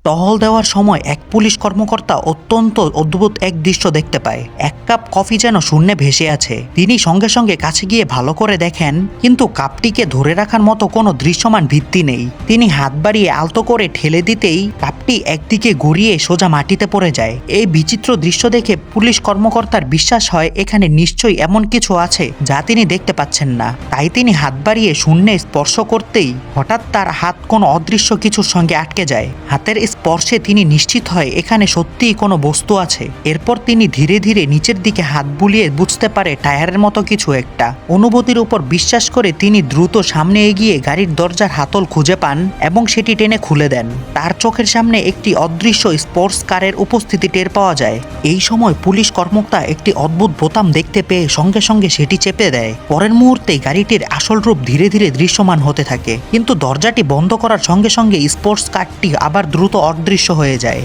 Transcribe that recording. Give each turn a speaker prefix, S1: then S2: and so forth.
S1: টহল দেওয়ার সময় এক পুলিশ কর্মকর্তা অত্যন্ত অদ্ভুত এক দৃশ্য দেখতে পায়। এক কাপ কফি যেন শূন্যে ভেসে আছে। তিনি সঙ্গে সঙ্গে কাছে গিয়ে ভালো করে দেখেন, কিন্তু কাপটিকে ধরে রাখার মতো কোনো দৃশ্যমান ভিত্তি নেই। তিনি হাত বাড়িয়ে আলতো করে ঠেলে দিতেই কাপটি একদিকে গড়িয়ে সোজা মাটিতে পড়ে যায়। এই বিচিত্র দৃশ্য দেখে পুলিশ কর্মকর্তার বিশ্বাস হয় এখানে নিশ্চয়ই এমন কিছু আছে যা তিনি দেখতে পাচ্ছেন না। তাই তিনি হাত বাড়িয়ে শূন্যে স্পর্শ করতেই হঠাৎ তার হাত কোনো অদৃশ্য কিছুর সঙ্গে আটকে যায়। হাতের স্পর্শে তিনি নিশ্চিত হয় এখানে সত্যিই কোনো বস্তু আছে। এরপর তিনি ধীরে ধীরে নিচের দিকে হাত বুলিয়ে বুঝতে পারে টায়ারের মতো কিছু একটা। অনুভূতির উপর বিশ্বাস করে তিনি দ্রুত সামনে এগিয়ে গাড়ির দরজার হাতল খুঁজে পান এবং সেটি টেনে খুলে দেন। তার চোখের সামনে একটি অদৃশ্য স্পোর্টস কারের উপস্থিতি টের পাওয়া যায়। এই সময় পুলিশ কর্মকর্তা একটি অদ্ভুত বোতাম দেখতে পেয়ে সঙ্গে সঙ্গে সেটি চেপে দেয়। পরের মুহূর্তে গাড়িটির আসল রূপ ধীরে ধীরে দৃশ্যমান হতে থাকে, কিন্তু দরজাটি বন্ধ করার সঙ্গে সঙ্গে স্পোর্টস কারটি আবার দ্রুত অদৃশ্য হয়ে যায়।